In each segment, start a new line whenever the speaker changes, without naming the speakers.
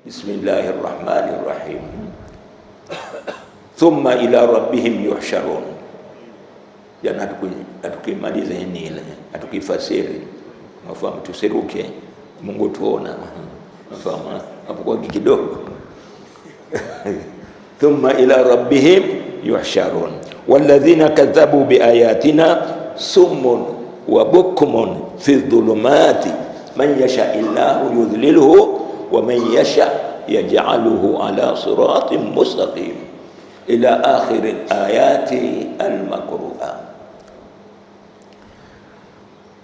Bismillahir Rahmanir Rahim. Thumma ila rabbihim yuhsharun. Jana tukimaliza hili atukifasiri, mafahamu tuseruke, Mungu tuona, mafahamu hapo kwa kidogo. Thumma ila rabbihim yuhsharun walladhina kadhabu biayatina summun wa bukmun fi dhulumati man yasha illahu yudhlilhu wa man yasha yaj'aluhu ala siratin mustaqim ila akhir al-ayati al-makruha.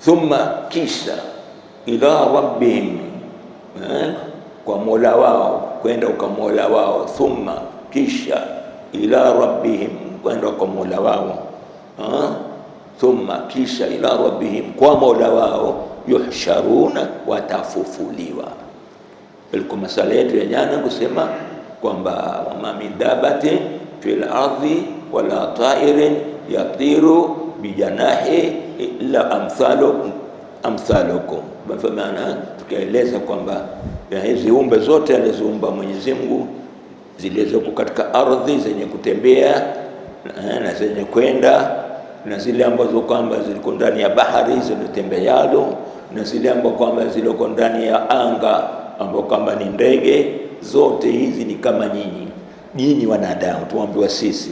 Thumma kisha ila rabbihim, kwa Mola wao, kwenda kwa Mola wao. Thumma kisha ila rabbihim, kwenda kwa Mola wao. Thumma kisha ila rabbihim, kwa Mola wao. Yuhsharuna, watafufuliwa. Ilikuwa masala yetu ya jana kusema kwamba wama min dabatin fil ardi wala ta'irin yatiru bijanahi illa amthalukum. Maana tukaeleza kwamba hizi umbe zote alizoumba Mwenyezi Mungu zilizoko katika ardhi zenye kutembea na zenye kwenda, na zile ambazo kwamba ziliko ndani ya bahari zilizotembealo, na zile ambazo kwamba ziliko ndani ya anga ambao kwamba ni ndege, zote hizi ni kama nyinyi wanadamu, tuambiwa sisi,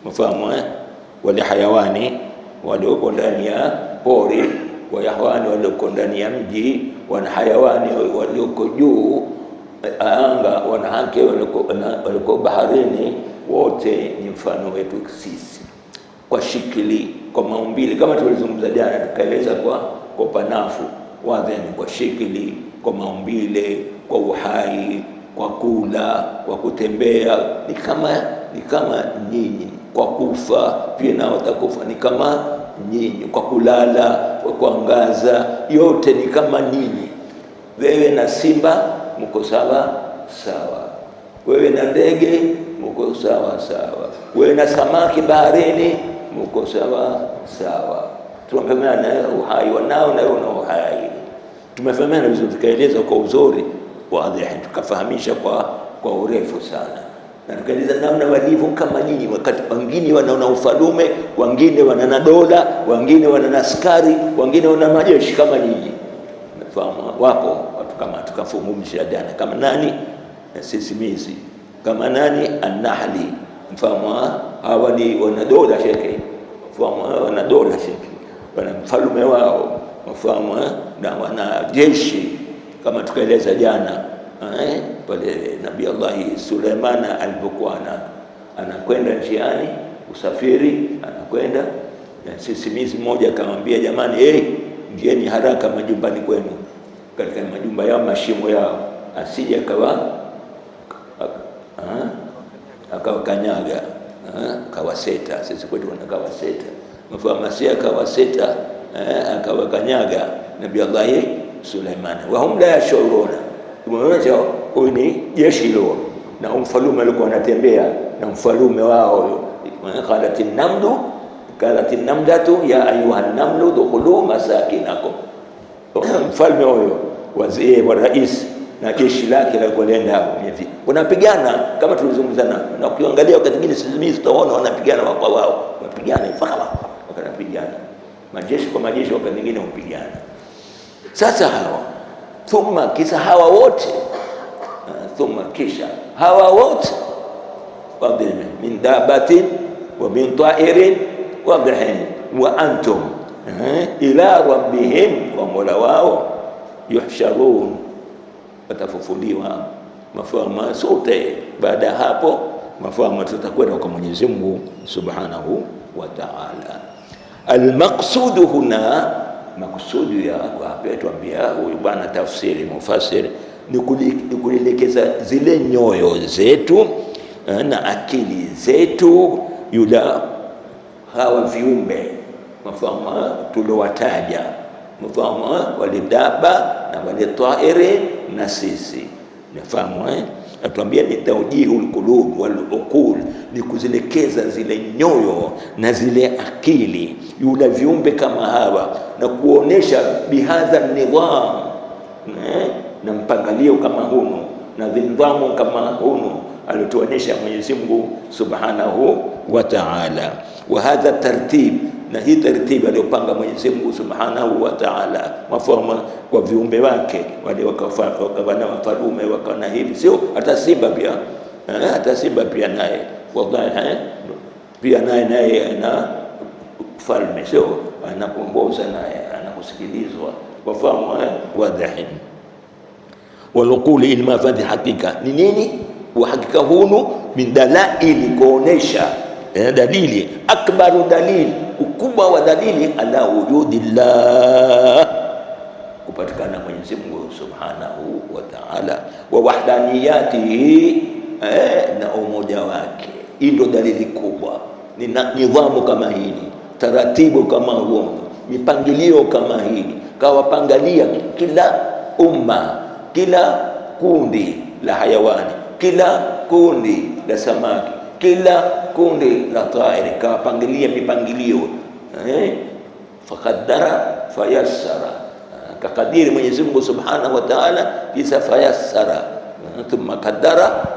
mfahamu wale hayawani walioko ndani ya pori, wa hayawani walioko ndani ya mji, wana hayawani walioko juu anga, wana haki walioko baharini, wote ni mfano wetu sisi, kwa shikili, kwa maumbile, kama tulizungumza jana, tukaeleza kwa panafu wazi, ni kwa shikili, kwa maumbile, kwa uhai, kwa kula, kwa kutembea, ni kama nyinyi. Kwa kufa pia nao watakufa, ni kama nyinyi. Kwa kulala, kwa kuangaza, yote ni kama nyinyi. Wewe na simba mko sawa sawa, wewe na ndege mko sawa sawa, wewe na samaki baharini mko sawa sawa. Tumefahamiana uhai wanao na una uhai, tumefahamiana vizuri, tukaeleza kwa uzuri wazi, tukafahamisha kwa urefu sana, na tukaeleza namna walivyo kama nyinyi. Wakati wengine wanaona ufalume, wengine wana dola, wengine wana askari, wengine wana majeshi kama nyinyi. Nafahamu wapo watu kama, tukafungumsha jana kama nani, sisimizi kama nani, an-nahli, mfahamu hawa ni wana dola shekhi, mfahamu wana dola shekhi, wana mfalume wao, mfahamu, na wana jeshi kama tukaeleza jana pale Nabii Allah Suleiman alipokuwa anakwenda njiani usafiri, anakwenda na sisimizi mmoja akamwambia, jamani, ngieni haraka majumbani kwenu, katika majumba yao, mashimo yao, asije akawakanyaga, akawaseta. Sisi kwetu wanakawaseta, mfahamu, si akawaseta, akawakanyaga Nabii Allah Suleiman, wa hum la yashuruna. Tumeona huyu ni jeshi hilo, na mfalume alikuwa anatembea na mfalume wao. Qalat namdatu ya ayuha namlu dukhulu masakinakum. Mfalme huyo, wazee wa rais na jeshi lake la kwenda hapo hivi wanapigana, kama tulizungumzana, na ukiangalia wakati mwingine sisi tutaona wanapigana kwa wao, wanapigana wakapigana majeshi kwa majeshi, wakati mwingine wanapigana. Sasa hawa thumma kisa hawa wote, thumma kisha hawa wote, wadhime min dabatin wa min ta'irin wadhime wa antum ila rabbihim, wa Mola wao, yuhsharun, watafufuliwa. Mafahamu sote baada ya hapo, mafahamu tutakwenda kwa Mwenyezi Mungu Subhanahu wa Ta'ala. Al-maqsudu huna, maksudi ya hapa tuambia huyu bwana tafsiri mufassir, ni kuelekeza zile nyoyo zetu na akili zetu yula hawa viumbe, mafahamu tuliowataja, mafahamu wale daba na wale tairi na sisi, nafahamu atuambia ni tawjihul qulub wal uqul, ni kuzielekeza zile nyoyo na zile akili yule viumbe kama hawa, na kuonesha bihadha nidham, na mpangilio kama huno, na nidhamu kama hunu alituonesha Mwenyezi Mungu Subhanahu wa Ta'ala. Wa hadha tartib, na hii tartibu aliyopanga Mwenyezi Mungu Subhanahu wa Ta'ala mafahama kwa viumbe wake, wale wakawana wafalume wakana hivi, sio hata simba pia, hata simba pia naye wallahi pia naye ana falme, sio anakomboza naye anakusikilizwa wafahamu wadhahin walukuli ilma fadhi hakika ni nini uhakika hunu min dalaili, kuonesha dalili akbaru dalili, ukubwa wa dalili ala wujudillah, kupatikana Mwenyezi Mungu Subhanahu wa Ta'ala, wa wahdaniyatihi, na umoja wake. Hii ndio dalili kubwa. Ni nidhamu kama hili, taratibu kama huo, mipangilio kama hili, kawapangalia kila umma, kila kundi la hayawani, kila kundi la samaki, kila kundi la tairi, kawapangilia mipangilio. Faqaddara fayassara, kakadiri Mwenyezi Mungu Subhanahu wa Ta'ala, kisa fayassara, thumma qaddara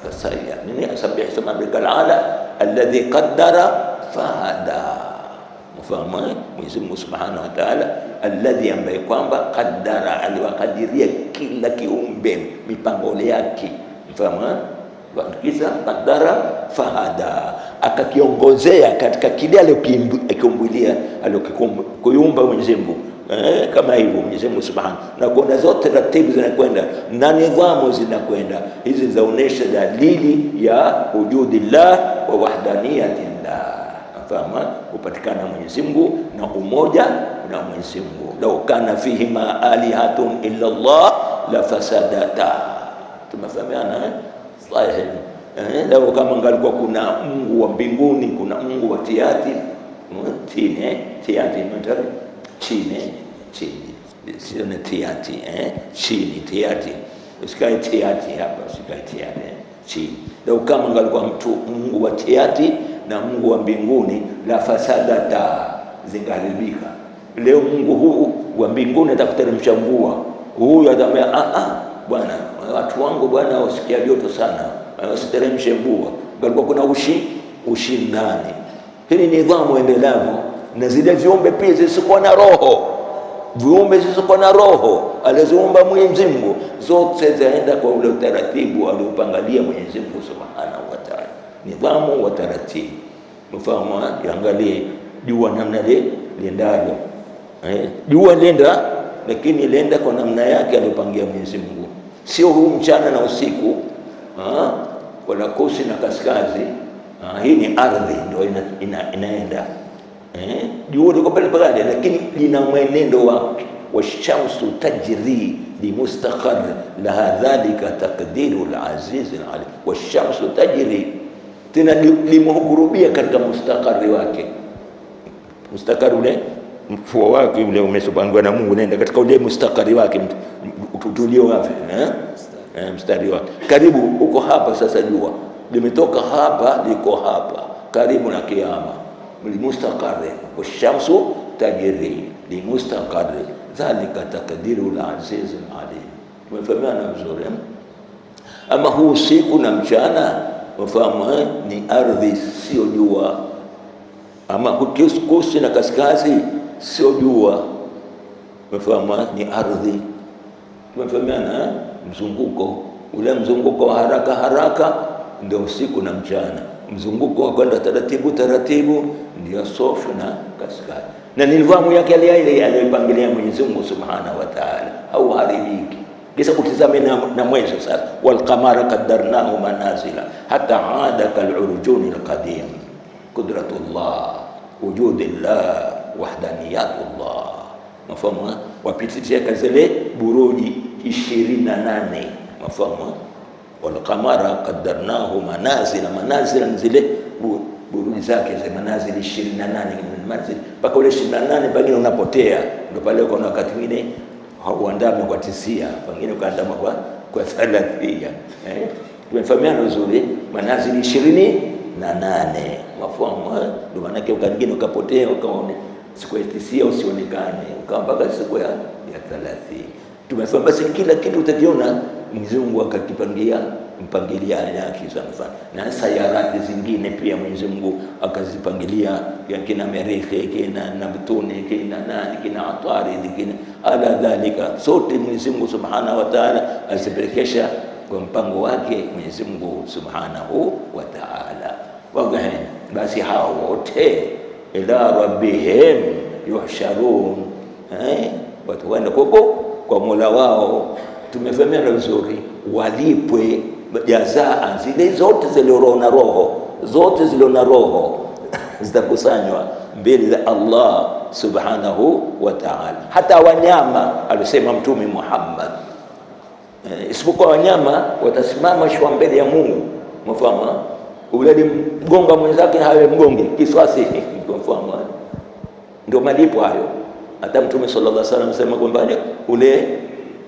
fasayya. Nini asabih isma rabbikal ala alladhi qaddara fahada. Mfahamu Mwenyezi Mungu Subhanahu wa Ta'ala alladhi, ambaye kwamba qaddara, aliwakadiria kila kiumbe mipango yake. Mfahamu kisa qaddara fahada, akakiongozea katika kile aliyokiumbulia, aliyokiumba Mwenyezi Mungu. Kama hivyo Mwenyezi Mungu Subhanahu, na kuna zote taratibu zinakwenda na nidhamu zinakwenda, hizi zaonesha dalili ya wujudillah wa wahdaniyatillah. Fahamu upatikana Mwenyezi Mungu na umoja na Mwenyezi Mungu. Lau kana fihi ma alihatun illa Allah la fasadata. Tumefahamiana sahihi. Lau kama ngalikuwa kuna Mungu wa mbinguni, kuna Mungu wa tiati mtari chini sio na tiati chini tiati, usikai tiati hapa, usikai tiati chini. Lau kama ngalikuwa mtu Mungu wa tiati na Mungu wa mbinguni, la fasadata, zingalibika. Leo Mungu huu wa mbinguni atakuteremsha mvua, huyu atamwambia bwana, watu wangu bwana wasikia joto sana, wasiteremshe mvua. Ngalikuwa kuna ushindani. Hili nidhamu endelevu, na zile viumbe pia zisizokuwa na roho, viumbe zisizokuwa na roho alizoumba Mwenyezi Mungu, zote zaenda kwa ule utaratibu aliopangalia Mwenyezi Mungu Subhanahu wa Ta'ala. Nidhamu wa taratibu. Mfahamu, angalie jua namna liendalo. Jua lenda, lakini lenda kwa namna yake aliyopangia Mwenyezi Mungu, sio huu mchana na usiku, wala kusi na kaskazi. Hii ni ardhi ndio inaenda. Jua liko pale pale, lakini lina mwenendo wake. Washamsu tajri limustaqar laha, dhalika taqdirul aziz alim. Washamsu tajri, tena limhurubia katika mustakari wake. Mustakari ule mfuo wake ule umesopangwa na Mungu, nenda katika ule mustakari wake, utulio wapi mstari wake. Karibu uko hapa sasa, jua limetoka hapa, liko hapa karibu na kiyama. Limustaqarri, washamsu tajri limustaqarri, dhalika taqdirul aziz alim. Tumefahamiana vizuri. Ama huu siku na mchana, wafahamu ni ardhi, sio jua. Ama kusi na kaskazi, sio jua, wafahamu ni ardhi. Tumefahamiana. Mzunguko ule, mzunguko wa haraka ndio usiku na mchana. Mzunguko wa kwenda taratibu ndio sofu na kaskazi, na nidhamu yake ile aliyopangilia Mwenyezi Mungu Subhanahu wa Ta'ala, au haribiki. Kisa kutizame na mwezi sasa, wal qamara qaddarnahu manazila hatta aada kal urjuni al qadim. Qudratullah, wujudillah, wahdaniyatullah. Mafahamu, wapitia kazile buruji 28. Mafahamu, wal qamara qaddarnahu manazila, manazila zile buruji zake za manazili 28, manazili mpaka ule 28 pengine unapotea, ndio pale uko na wakati mwingine hauandame kwa 9, pengine ukaandama kwa 30. Tumefahamiana vizuri, manazili 28. Mafahamu, ndio maana yake ukangine ukapotea, ukaone siku ya 9 usionekane, ukawa mpaka siku ya 30. Tumesema basi kila kitu utakiona Mwenyezi Mungu akakipangia mpangilia yake sana. Na sayarati zingine pia Mwenyezi Mungu akazipangilia, kina Merikhi, kina Neptuni, kina nani, kina Atarid, kina ala dhalika, sote Mwenyezi Mungu Subhanahu wa Ta'ala azipelekesha kwa mpango wake Mwenyezi Mungu Subhanahu wa Ta'ala. Wagahe basi hao wote ila rabbihim yuhsharun, watu wenda kwa Mola wao. Tumefahamiana vizuri, walipwe jazaa zile zote ziliona roho, zote ziliona roho zitakusanywa mbele za Allah Subhanahu wa Ta'ala. Hata wanyama alisema Mtume Muhammad, isipokuwa wanyama watasimama shwa mbele ya Mungu. Mfano ule mgonga mwenzake hawe mgonge kiswasi, mfano ndio malipo hayo. Hata Mtume sallallahu alaihi wasallam sema kwamba ule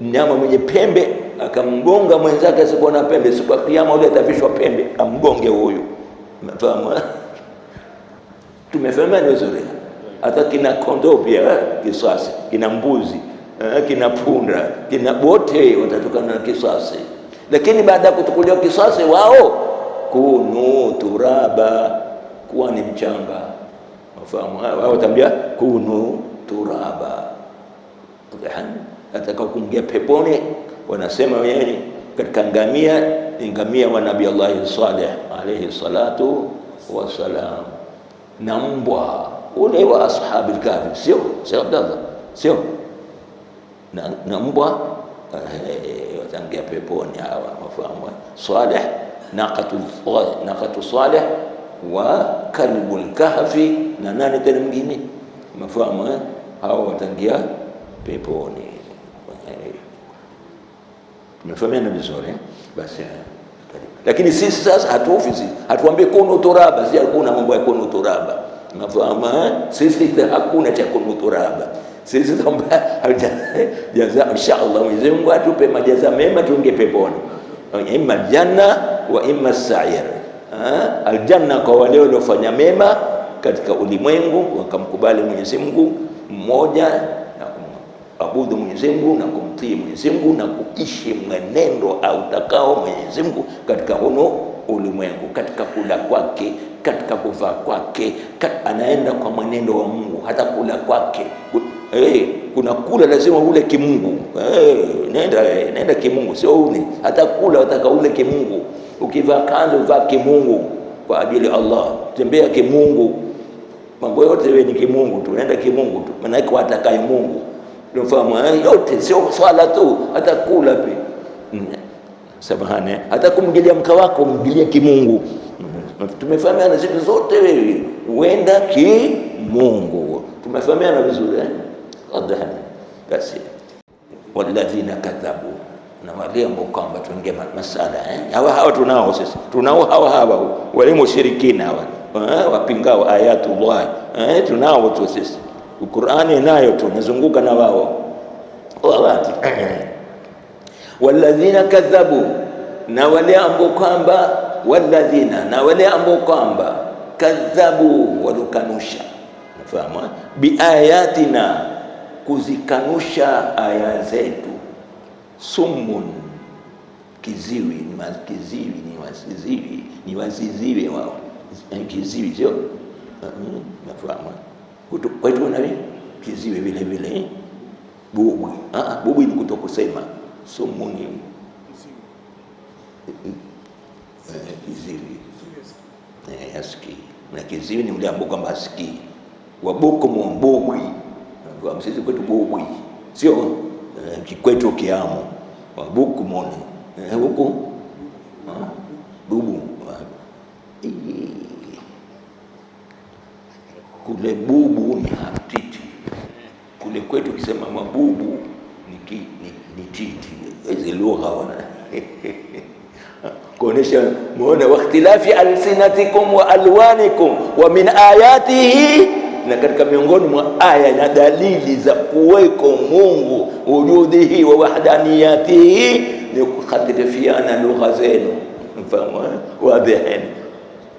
mnyama mwenye pembe akamgonga mwenzake asikuwa na pembe, siku ya kiyama ule atavishwa pembe amgonge huyu. Mfahamu? Tumefahamana vizuri. Hata kina kondoo pia kisasi, kina mbuzi, kina punda, kina bote watatokana na kisasi. Lakini baada ya kutukuliwa kisasi wao kunu turaba, kuwa ni mchanga. Mfahamu? Wao tambia kunu turaba. Atakao kuingia peponi wanasema wenyewe katika ngamia wa Nabii Allah Saleh alayhi salatu wasalam, na mbwa ule wa ashabil kahfi, sio Abdallah, sio na mbwa wataingia peponi hawa. Mafahamu? Saleh naqatu Saleh wa kalbul kahfi na nani tena mwingine. Mafahamu? Hawa wataingia peponi. Tumefahamiana vizuri basi. Lakini sisi sasa hatuofi, hatuambie kunu turaba, si hakuna mambo ya kunu turaba. Unafahamu? Sisi hakuna cha kunu turaba. Sisi tuomba jaza inshallah, Mwenyezi Mungu atupe majaza mema tuingie peponi, imma janna wa imma sa'ir. Aljanna kwa wale waliofanya mema katika ulimwengu wakamkubali Mwenyezi Mungu mmoja na kuabudu Mwenyezi Mungu na kumtii Mwenyezi Mungu na kuishi mwenendo au takao Mwenyezi Mungu katika huno ulimwengu, katika kula kwake, katika kuvaa kwake, anaenda kwa mwenendo wa Mungu. Hata kula kwake, kuna kula lazima ule kimungu, nenda kimungu, sio ule. Hata kula wataka ule kimungu. Ukivaa kanzu vaa kimungu kwa ajili Allah, tembea kimungu, mambo yote wewe ni kimungu tu, nenda kimungu tu, maana yake watakaye Mungu. Unafahamu? Yote sio swala tu, hata kula pia. Sabahane, hata kumgilia mka wako mgilia kimungu. Tumefahamiana zitu zote wewe uenda kimungu. Tumefahamiana vizuri wadah. Basi walladhina kadhabu, na wale ambao kwamba tuingia masala hawa tunao sisi, tunao hawa wale mushirikina hawa wapingao ayatullah, tunao tu sisi. Qur'ani nayo tunazunguka na wao wawati. Walladhina kadhabu, na wale ambao kwamba walladhina, na wale ambao kwamba kadhabu walukanusha. Nafahamu? Biayatina, kuzikanusha aya zetu. Summun, kiziwi, ni waziziwi wao, kiziwi sio. Nafahamu? Kwetu na kiziwi vile vile bubu. Bubu ni kutokusema. Sumuni kiziwi asikii, na kiziwi ni ule ambao kwamba asikii. Wabuku mbubwi, kwa sisi kwetu bubu sio kikwetu kiamu. Wabuku moni huko bubu kule, bubu ni hatiti kule kwetu. Kisema mabubu ni titi. Hizi lugha wana kuonesha muone wakhtilafi alsinatikum wa alwanikum wa min ayatihi, na katika miongoni mwa aya na dalili za kuweko Mungu wujudihi wa wahdaniyatihi ni kukhalifiana lugha zenu. Mfahamu? Wadhihin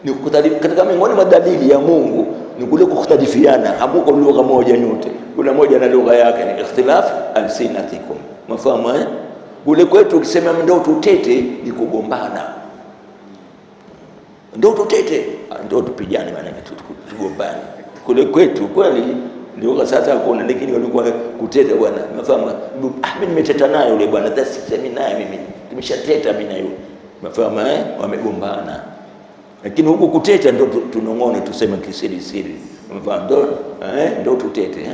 ni katika miongoni mwa dalili ya Mungu ni kule kukhtalifiana. Hamuko lugha moja nyote, kuna moja na lugha yake. Ni ikhtilaf alsinatikum. Mafahamu kule kwetu ukisema ndio tutete ni kugombana, ndio tutete, ndio tupigane, maana tugombane. Kule kwetu kweli ndio sasa hakuna, lakini walikuwa kuteta bwana. Mafahamu mimi nimeteta naye yule bwana, sasa naye mimi tumeshateta mimi na yule. Mafahamu wamegombana. Lakini huku kuteta ndio tunongone, tuseme kisiri siri. Mafahamu ndio tutete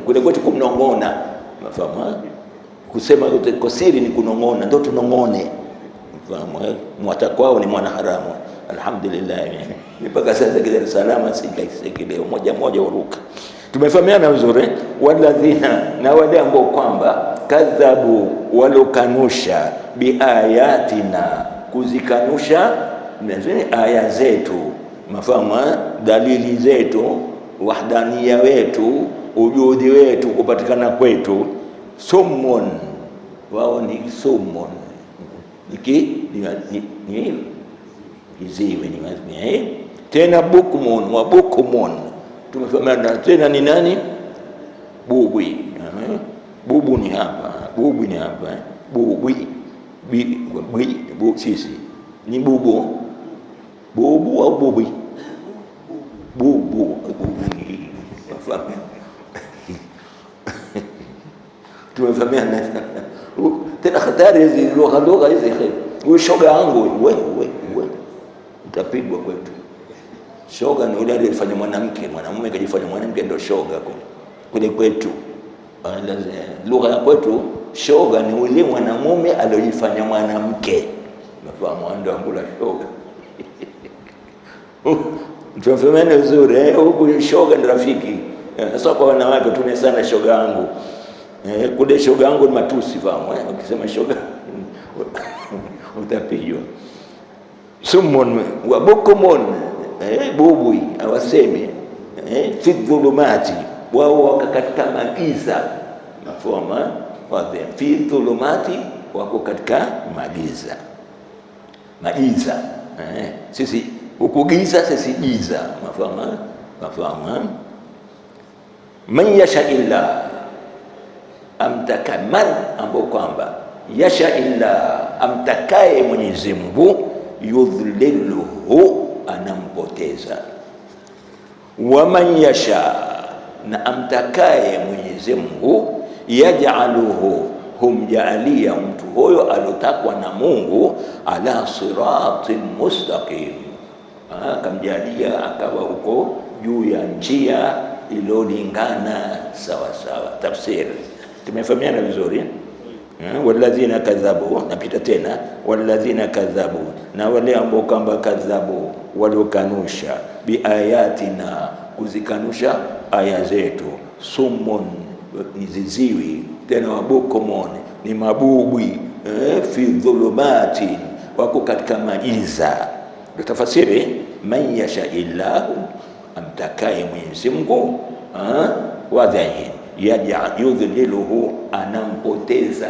kule kwetu kumnongona. Mafahamu kusema kwa siri ni kunongona, ndio tunongone. Mafahamu mwata kwao ni mwana haramu. Alhamdulillah mpaka sasa kile salama sikile moja uruka. Tumefahamiana vizuri. Waladhina, na wale ambao kwamba kadhabu, walokanusha biayatina, kuzikanusha aya zetu. Mafahamu dalili zetu, wahdania wetu, ujudi wetu, kupatikana kwetu. Summun, wao ni summun, ni kiziwi, ni tena bukmun wa bukmun. Tumefahamiana tena ni nani? Bubwi. Bubu ni hapa, bubu ni hapa, bubwi sisi ni bubu au bubwi? Bubu ni tumefahamiana tena. Hatari hizi lugha hizi. Huyu shoga yangu wewe utapigwa kwetu. Shoga ni yule aliyefanya mwanamke, mwanamume kajifanya mwanamke, ndio shoga kule kwetu. Lugha ya kwetu shoga ni yule mwanamume aliyofanya mwanamke. Nafahamu ndio angula shoga. Tunafahamiana vizuri huku shoga ni rafiki. Sasa kwa wanawake tume sana shoga yangu. Kule shoga yangu ni matusi, fahamu ukisema shoga utapigwa. Summun wa bukmun, bubwi awaseme fi dhulumati, wao wako katika magiza. Mafahamu wazi, fi dhulumati, wako katika magiza. Sisi ukugiza, sisi giza. Mafahamu man yasha illa, amtaka man ambao kwamba yasha illa, amtakaye Mwenyezi Mungu, yudhliluhu, anampoteza. Wa man yasha, na amtakaye Mwenyezi Mungu, yaj'aluhu, humjaalia mtu huyo alotakwa na Mungu, ala siratin mustaqim, akamjalia akawa huko juu ya njia ilolingana sawa sawa. Tafsiri tumefahamiana vizuri. Walladhina kadhabu, napita tena, walladhina kadhabu, na wale ambao kwamba kadhabu, waliokanusha biayatina, kuzikanusha aya zetu. Summun, ni ziziwi, tena wabukumon, ni mabubwi, fi dhulumati, wako katika majiza. Tafasiri man yasha illahu, amtakaye Mwenyezi Mungu, wadhahin yudhliluhu, anampoteza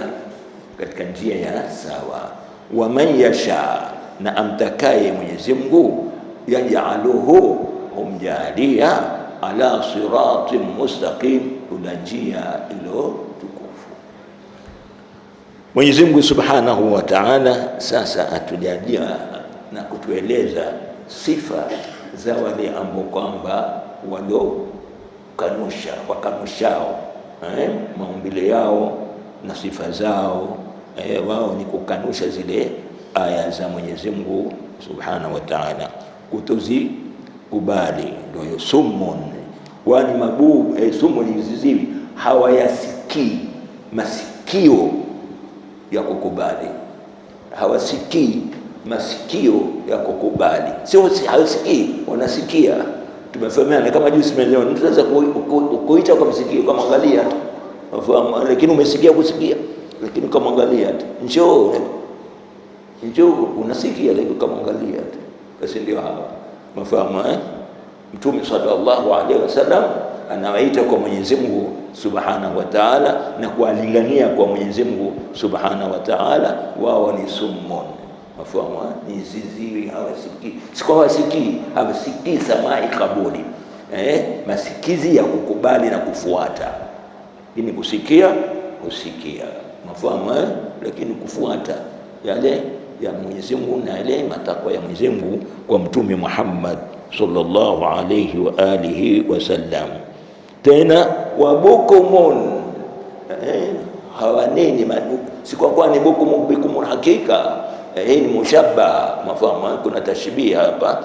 katika njia ya sawa. Wa man yasha, na amtakaye Mwenyezi Mungu, yaj'aluhu, humjalia ala siratin mustaqim, kuna njia ilo tukufu. Mwenyezi Mungu Subhanahu wa Ta'ala sasa atujalia na kutueleza sifa za wale ambao kwamba wakanushao maumbile yao na sifa zao. Wao ni kukanusha zile aya za Mwenyezi Mungu Subhanahu wa Ta'ala, kutozikubali. Ndio summun, wani mabubu. Summun ni ziziwi, hawayasikii, masikio ya kukubali, hawasikii masikio ya kukubali. Sio hawasikii, wanasikia. Tumefahamiana kama juzi leo, tunaweza kuita kwa msikio, kama angalia, lakini umesikia kusikia, lakini kama angalia njoo unasikia, lakini kama angalia basi. Ndio hawa mafahamu. Mtume sallallahu alaihi wasallam anawaita kwa Mwenyezi Mungu Subhanahu wa Ta'ala na kualingania kwa Mwenyezi Mungu Subhanahu wa Ta'ala. Wao ni summun, mafahamu, ni ziziwi, hawasikii. Sio hawasikii samai kabuli, masikizi ya kukubali na kufuata. Lakini kusikia mafahamu, lakini kufuata yale ya Mwenyezi Mungu na yale matakwa ya Mwenyezi Mungu kwa Mtume Muhammad sallallahu alayhi wa alihi wasallam. Tena wabukumun, hawanini si kwa ni bukumun hakika, hii ni mushabba, mafahamu, kuna tashbih hapa,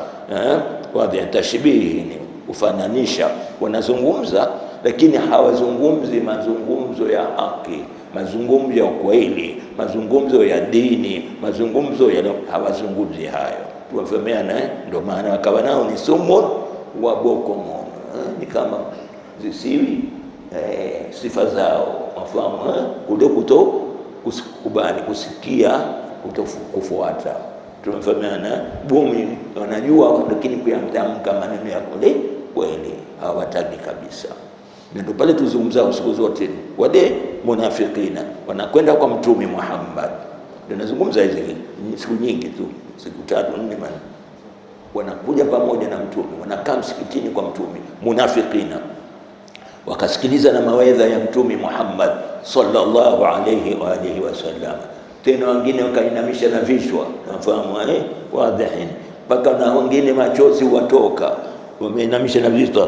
wadhi tashbih ni ufananisha. Wanazungumza lakini hawazungumzi mazungumzo ya haki, mazungumzo ya kweli, mazungumzo ya dini, mazungumzo ya hawazungumzi hayo. Tuwafahamiana, ndio maana wakawa nao ni sumun wa bukumun, ni kama zisiwi sifa zao, mafahamu, kubali kusikia, kufuata. Tumefahamiana, bumi wanajua, lakini kuyatamka maneno ya kweli hawataki kabisa. Ndio pale tuzungumzao siku zote wale munafikina wanakwenda kwa Mtume Muhammad. Ndio nazungumza hizi siku nyingi tu, siku 3 4, wanakuja pamoja na Mtume, wanakaa msikitini kwa Mtume, munafikina wakasikiliza na mawaidha ya Mtume Muhammad sallallahu alayhi wa alihi wasallam. Tena wengine wakainamisha na vichwa, nafahamu wadhihin, mpaka na wengine machozi watoka, wameinamisha na vichwa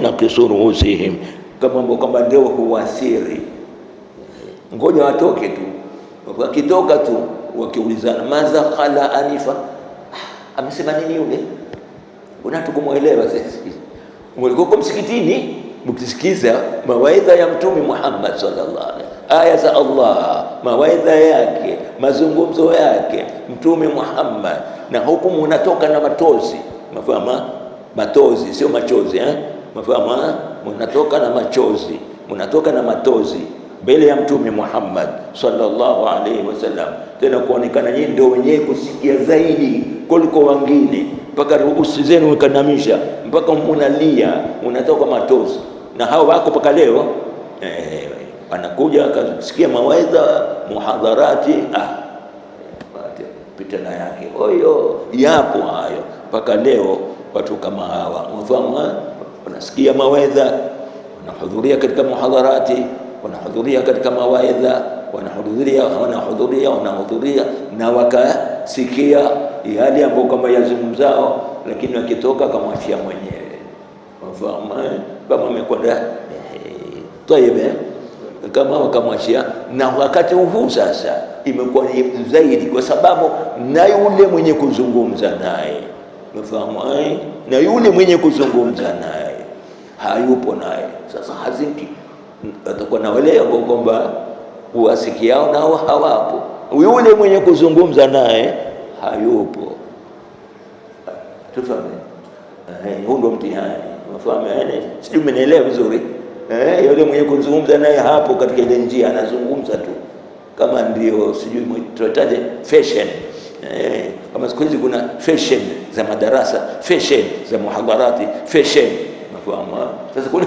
na kisuru usihim, kama kwamba ndio huasiri, ngoja watoke tu. Wakitoka tu wakiulizana, maza khala anifa, amesema nini yule? Unatukumwelewa sisi, mlikuwa msikitini mkisikiza mawaidha ya Mtume Muhammad sallallahu alaihi, aya za Allah, mawaidha yake, mazungumzo yake Mtume Muhammad, na hukumu unatoka na matozi, mafahamu, matozi sio machozi, mafahamu, unatoka na machozi, unatoka na matozi mbele ya Mtume Muhammad sallallahu alaihi wasallam. Tena kuonekana nyinyi ndio wenyewe kusikia zaidi kuliko wengine, mpaka ruhusi zenu mkanamisha, mpaka mnalia, unatoka matozi. Na hao wako mpaka leo, anakuja akasikia mawaidha muhadharati, pitana yake oyo, yapo hayo mpaka leo. Watu kama hawa, mfahamu, wanasikia mawaidha, wanahudhuria katika muhadharati, wanahudhuria katika mawaidha, wanahudhuria na wakasikia yale ambayo kama yazungumzao, lakini wakitoka kamwachia mwenyewe, mfahamu, kama amekwenda tayebe, kama wakamwachia. Na wakati huu sasa imekuwa ni zaidi, kwa sababu na yule mwenye kuzungumza naye, mfahamu, na yule mwenye kuzungumza naye hayupo naye. Sasa haziki atakuwa na wale ambao kwamba wasikiao nao hawapo, yule mwenye kuzungumza naye hayupo. Tufahamu, huu ndio mtihani, unafahamu, sijui umenielewa vizuri. Yule mwenye kuzungumza naye hapo katika ile njia anazungumza tu, kama ndio sijui tuataje fashion, kama siku hizi kuna fashion za madarasa, fashion za muhadharati, fashion, unafahamu. Sasa kuna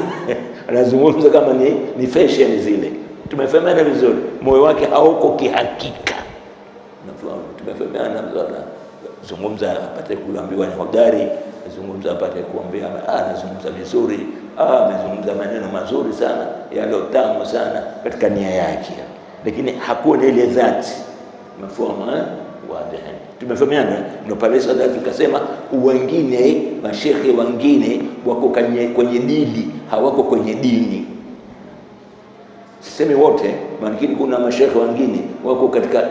anazungumza kama ni fashion zile. Tumefahamiana vizuri, moyo wake hauko kihakika, unafahamu. Tumefahamiana vizuri, zungumza apate kuambiwa ni hodari, zungumza apate kuambia anazungumza vizuri, amezungumza maneno mazuri sana yalotamu sana katika nia yake, lakini hakuwa ile dhati, unafahamu, wazi. Tumefahamiana. Ndio pale sasa tukasema wengine mashekhe wengine wako kwenye dini, hawako kwenye dini. Sisemi wote, lakini kuna mashekhe wengine wako katika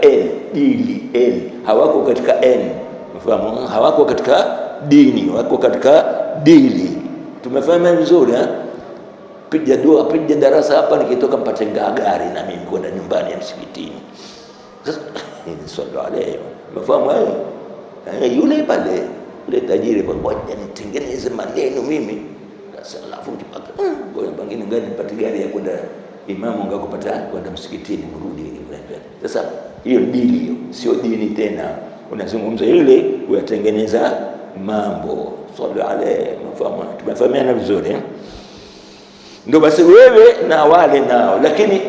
dini, hawako katika mfahamu, hawako katika dini, wako katika dini. Tumefahamu vizuri, piga dua, piga darasa hapa, nikitoka mpate gari na mimi kwenda nyumbani ya msikitini. Sasa ni swala leo, umefahamu yule pale, yule tajiri pamoja nitengeneze maneno mimi. Sasa alafu ngoja pengine gani nipate gari ya kwenda imamu ngakupata kwenda msikitini mrudi. Sasa hiyo dini, hiyo sio dini tena. Unazungumza ile uyatengeneza mambo sallallahu alayhi wasallam. Tumefahamiana vizuri, ndio basi wewe na wale nao, lakini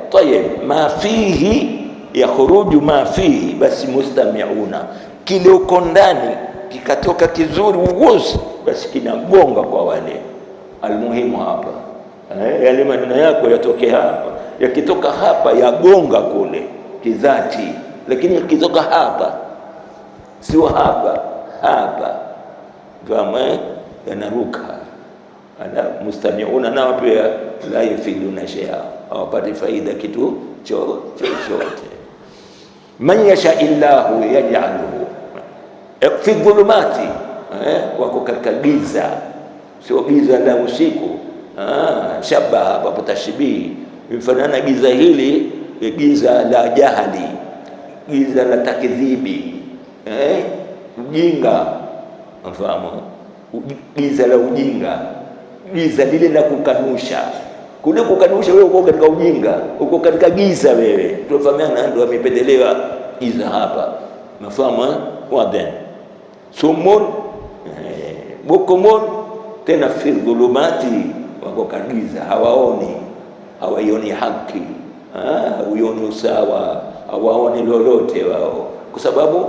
tayeb ma fihi yakhruju ma fihi, basi mustami'una, kile uko ndani kikatoka kizuri uwozi, basi kinagonga kwa wale. Almuhimu hapa Yale maneno yako yatoke hapa, yakitoka hapa yagonga kule kidhati, lakini yakitoka hapa sio hapa, hapa kama yanaruka. Ana mustami'una nao pia la yufiduna shay'a, hawapati faida kitu chochote. Man yasha illahu yaj'aluhu fi dhulumati, wako katika giza, sio giza la usiku. Shabaha hapa tashbihi, mfanana giza hili giza la jahali, giza la takdhibi, ujinga, mfahamu, giza la ujinga, giza lile la kukanusha. Kule kukanusha wewe uko katika ujinga, uko katika giza wewe. Tunafahamiana, ndio amependelewa giza hapa, mfahamu waden sumun bukumun, tena fi dhulumati, wako kagiza, hawaioni haki, hawaioni usawa, hawaoni lolote wao, kwa sababu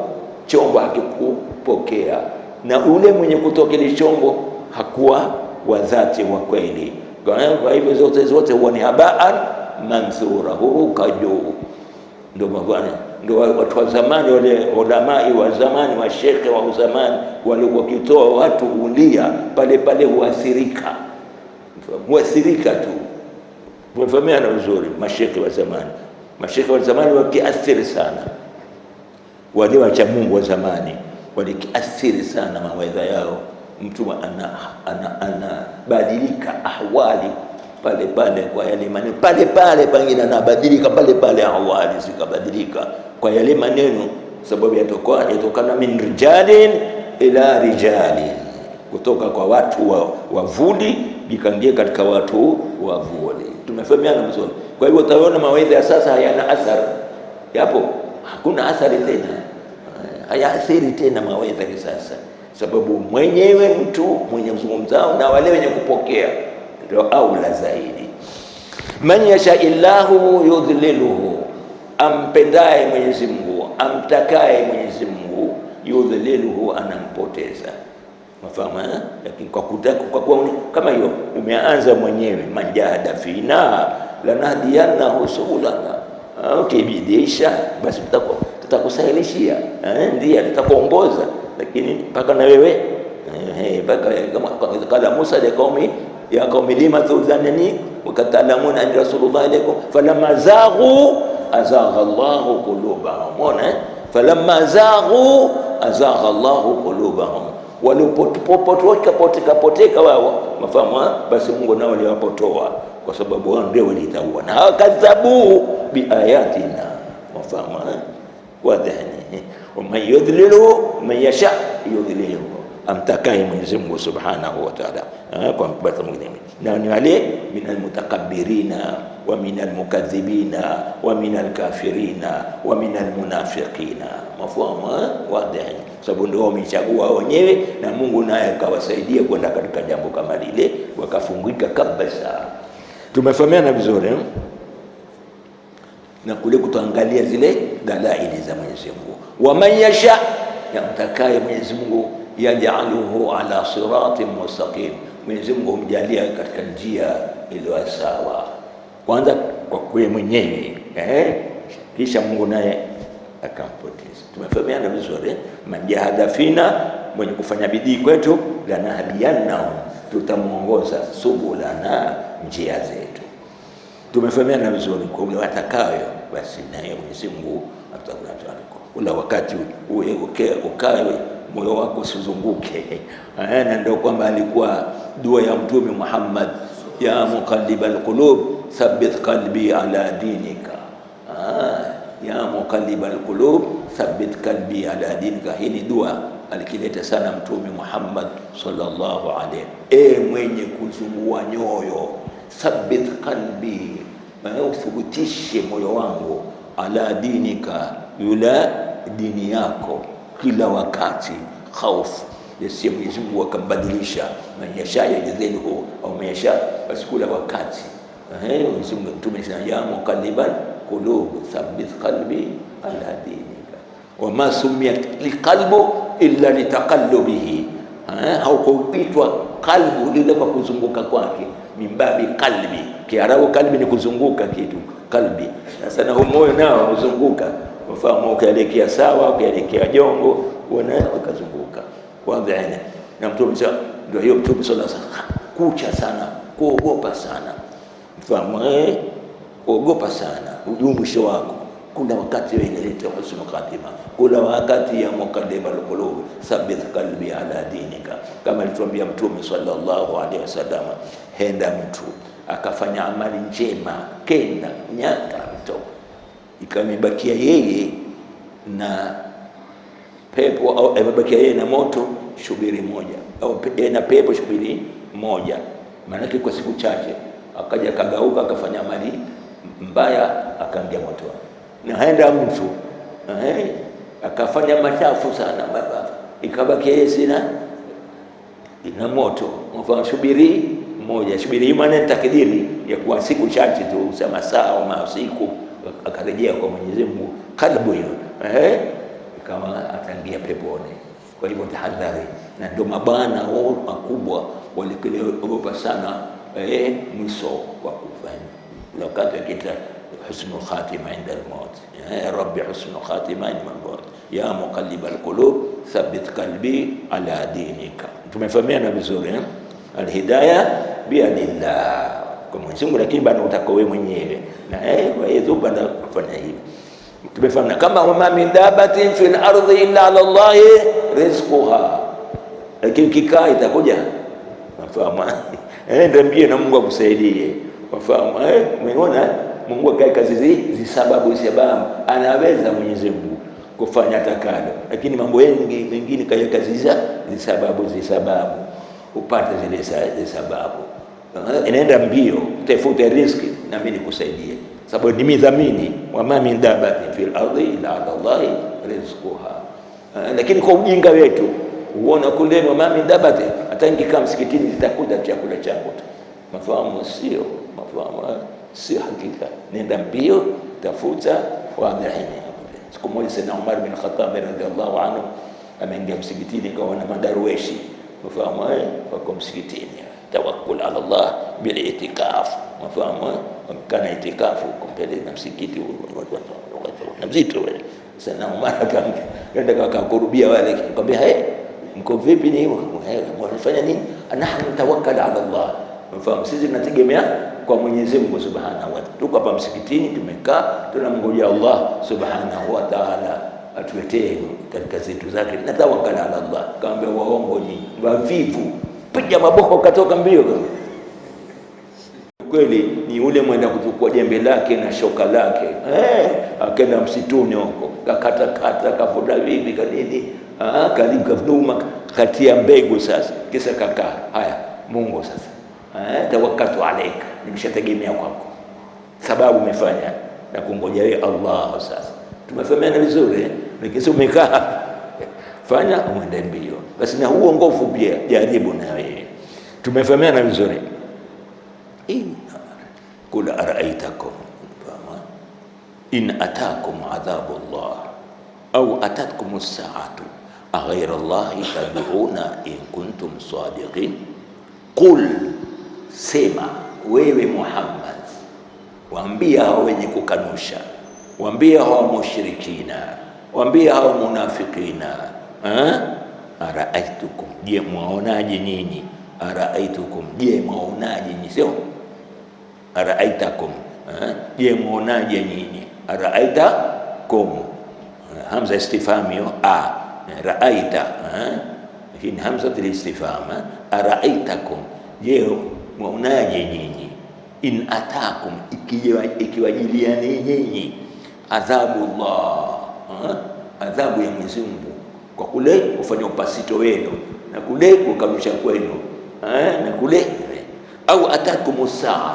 chombo hakikupokea, na ule mwenye kutoka chombo hakuwa wa dhati wa kweli. Kwa hivyo zote huwa ni habaan manthura, huruka juu. Ndio mabwana, ndio watu wa zamani, wale ulamai wa zamani, mashekhe wa zamani, walikuwa kitoa watu ulia pale pale huathirika tu. Mfahamiana vizuri, mashekhe wa zamani wakiathiri sana, wale wacha Mungu wa zamani walikiathiri sana mawaidha yao. Mtu anabadilika ahwali pale pale kwa yale maneno, pale pale pengine anabadilika pale pale, ahwali sikabadilika kwa yale maneno, sababu yatokana min rijalin ila rijali, kutoka kwa watu wavuli bikangia katika watu wavuli. Tumefahamiana vizuri. Kwa hivyo utaona mawaidha ya sasa hayana athari, yapo hakuna athari tena, hayaathiri tena mawaidha ya sasa, sababu mwenyewe mtu mwenye mzungumzao na wale wenye kupokea ndio aula zaidi. Man yasha illahu yudhliluhu, ampendaye Mwenyezi Mungu, amtakaye Mwenyezi Mungu, yudhliluhu, anampoteza. Mafahamu? Lakini kwa kutaka, kwa kuwa kama hiyo umeanza mwenyewe, majada fina lanahdiyannahu subulana, ukibidisha basi tutakusahilishia, ndiye tutakuongoza. Lakini mpaka na wewe mpaka kama kala Musa ya qaumi lima tudhanni wakatalamuna an rasulullah alaykum falamma zaghu azagha Allahu qulubahum. Falamma zaghu azagha Allahu qulubahum, walipoteka wao, mafahamu, basi Mungu nao aliwapotoa, kwa sababu wao ndio walitaua na wakadhabu biayatina, mafahamu wadhani. Man yudhlilu man yasha yudhlilu, amtakaye Mwenyezi Mungu subhanahu wa ta'ala. Kwa mbata mwingine na ni wale minal mutakabbirina wa minal mukaththibina wa minal kafirina wa minal munafiqina, mafahamu wadhani, sababu ndio wamechagua wenyewe, na Mungu naye akawasaidia kwenda katika jambo kama lile, wakafungika kabisa. Tumefahamiana vizuri na kule kutuangalia zile dalaili za Mwenyezi Mungu. Wa man yasha, yamtakaye Mwenyezi Mungu, yaj'aluhu ala siratin mustaqim, Mwenyezi Mungu humjalia katika njia iliyo sawa, kwanza kwa kuye mwenyewe, kisha Mungu naye akampoteza. Tumefahamiana vizuri. Majahada fina, mwenye kufanya bidii kwetu, lanahdiyannahu, tutamuongoza subulana, njia zetu. Tumefahamiana vizuri. Kwa ule watakayo basi naye Mwenyezi Mungu atakuwa ula wakati ukae moyo wako usizunguke. Na ndio kwamba alikuwa dua ya Mtume Muhammad, ya muqallibal qulub thabbit qalbi ala dinika, ya muqallibal qulub thabbit qalbi ala dinika. Hii ni dua alikileta sana Mtume Muhammad sallallahu alaihi, mwenye kuzungua nyoyo, thabbit qalbi, uthibitishe moyo wangu, ala dinika, yula dini yako, kila wakati khaufu yasiye Mwenyezi Mungu akambadilisha. Man yasha yudhliluhu au man yasha, basi kila wakati Mwenyezi Mungu tumesema ya muqallibal qulub thabbit qalbi ala dinika. Wa ma sumiyat liqalbu illa litaqallubihi, haukuitwa qalbu lile kwa kuzunguka kwake, mimbabi qalbi. Kiarabu kalbi ni kuzunguka kitu, kalbi. Sasa na moyo nao uzunguka, ufahamu, ukielekea sawa, ukielekea jongo, unaweza ukazunguka kwanza. Na Mtume ndio hiyo, Mtume sallallahu alaihi wasallam kucha sana, kuogopa sana, ufahamu, kuogopa sana ujue mwisho wako. Kuna wakati inaleta husnul khatima, kuna wakati ya muqaddimul qulub, thabbit qalbi ala dinika, kama alituambia Mtume sallallahu alaihi wasallam. Henda mtu akafanya amali njema, kenda nyaka mto, ikamebakia yeye na pepo, au imebakia yeye na moto shubiri moja, au na pepo shubiri moja. Maana kwa siku chache akaja kagauka, akafanya amali mbaya, akaingia moto. Na haenda mtu akafanya machafu sana, ikabakia yeye sina ina moto, mfano shubiri moja. Shubiri maana takdiri ya kwa siku chache tu, sema saa au siku, akarejea kwa Mwenyezi Mungu, kalbu hiyo kama ataingia peponi. Kwa hivyo tahadhari, na ndio mabana makubwa walikiliogopa sana mwisho wa kufanya wakati akita husnul khatima inda al-maut. Ya Rabbi husnul khatima inda al-maut, ya muqallibal qulub thabbit qalbi ala dinika. Tumefahamiana vizuri alhidayah biadillah, kwa Mwenyezi Mungu, lakini bado utako wewe mwenyewe, na kwa hiyo bado kufanya hivi. Tumefahamana kama wama min dabatin fil ardi illa ala Allah rizquha, lakini kikaa itakuja, nafahamu ndio mbie na Mungu akusaidie, wafahamu. Umeona Mungu akae kazi hizi sababu, anaweza Mwenyezi Mungu kufanya atakalo, lakini mambo mengine kaya kazi hizi sababu upate zile sababu. Inaenda mbio, tafuta riziki na mimi nikusaidie, sababu ni midhamini, wama min dabatin fil ardi illa ala Allah rizquha. Lakini kwa ujinga wetu uona kule wama min dabatin, hata nikikaa msikitini zitakuja chakula changu tu, mafahamu sio, mafahamu sio hakika. Nenda mbio, tafuta waamini. Siku moja Sayyidina Umar bin Khattab radhiallahu anhu ameingia msikitini, kaona madarweshi, mafahamu, wako msikitini, tawakkul ala Allah bil itikaf, mafahamu, kana itikafu kumpele na msikiti na mzito. Sayyidina Umar akaenda akakurubia wale, akamwambia mko vipi? Ni wanafanya nini? Nahnu tawakkal ala Allah, mafahamu, sisi tunategemea kwa Mwenyezi Mungu Subhanahu wa Ta'ala. Tuko hapa msikitini tumekaa, tunamngojea Allah Subhanahu wa Ta'ala atuletee katika zetu zake, na tawakkal ala Allah. Kaambia waongo nyinyi, wavivu, piga maboko, katoka mbio. Kweli ni yule mwenda kuchukua jembe lake na shoka lake, akaenda msituni huko, kakata kavuta vivi kanini, kalimkavuma katia mbegu. Sasa kisa kakaa, haya Mungu sasa tawakkaltu alayka, nimeshategemea kwako, sababu umefanya na kungoja wewe Allah. Sasa tumefahamiana vizuri, nikisema umekaa fanya uende mbio, basi na huo ngofu pia jaribu na wewe. Tumefahamiana vizuri. Kula araitakum in atakum adhabu Allah au atatkum as-sa'atu aghayra Allah tad'una in kuntum sadiqin. Qul, sema wewe Muhammad, waambia hao wenye kukanusha, waambia hao mushrikina, waambia hao munafikina, araaitukum, je mwaonaje nyinyi? Araaitukum, je mwaonaje nyinyi? Sio araaitakum, je mwaonaje nyinyi? Araaitakum, hamza istifhamio raaita, hii ni hamza istifham. Araaitakum, je mwaonaje nyinyi? In atakum, ikiwajilia nyinyi adhabu Allah, adhabu ya Mwenyezi Mungu, kwa kule kufanya upasito wenu na kule kukanusha kwenu, na kule au atakum saa,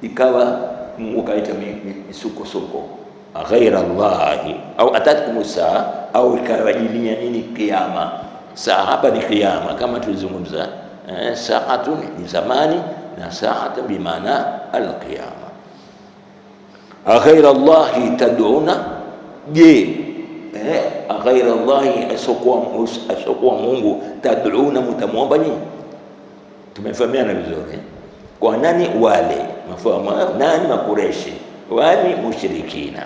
ikawa Mungu kaita misukosuko, ghaira Allah, au atakum saa, au ikawajilia nini? Kiyama. Saa hapa ni kiyama, kama tulizungumza, saatu ni zamani na saata bimaana alqiyama. Ghaira Allah tad'una, je ghaira Allah asokuwa Mungu, tad'una, mutamwomba nyinyi. Tumefahamiana vizuri. Kwa nani? Wale mafahamu nani? Makureshi wale mushrikina.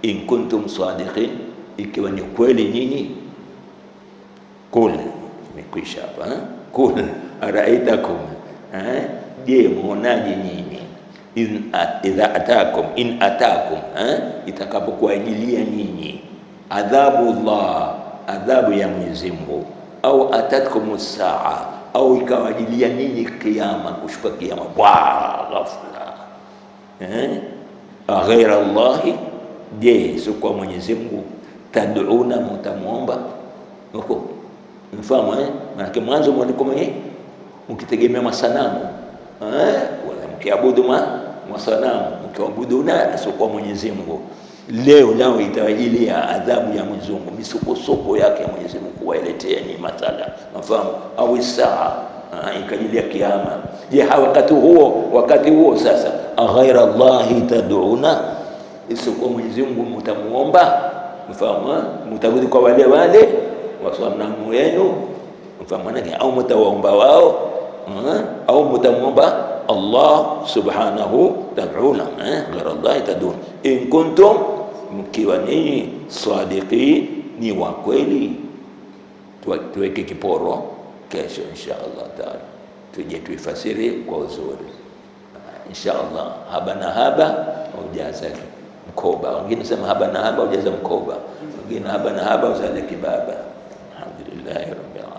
In kuntum sadiqin, ikiwa ni kweli nyinyi. Kul, imekwisha hapa. Kul araitakum, je muonaje nyinyi, idha atakum, in atakum, itakapokuajilia nyinyi adhabullah, adhabu ya Mwenyezi Mungu, au atatkum saa, au ikawajilia nyinyi kiyama, kushuka kiyama ghafla, ghaira Allahi, je si kwa Mwenyezi Mungu tad'una, mutamuomba huko. Mfahamu maana mwanzo mlikuwa mkitegemea masanamu, wala mkiabudu masanamu, mkiabudu na sio kwa Mwenyezi Mungu. Leo nao itawajilia adhabu ya Mwenyezi Mungu, misukosuko yake ya Mwenyezi Mungu kuwaletea ni mathala, mfahamu, au saa ikajilia kiyama. Je, wakati huo sasa, ghaira Allahi tad'una, isipokuwa Mwenyezi Mungu mtamuomba, mfahamu, mtabudu kwa wale wasanamu yenu, mfahamu, au mtawaomba wao, au mtamuomba Allah subhanahu tad'una, ghaira Allahi tad'una in kuntum, mkiwa ni sadiqin, ni wa kweli. Tuweke kiporo kesho insha Allah taala, tuje tuifasiri kwa uzuri insha Allah. Haba na haba ujaza mkoba, wengine sema haba na haba ujaza mkoba, wengine haba na haba ujaza kibaba. Alhamdulillah rabbil alamin.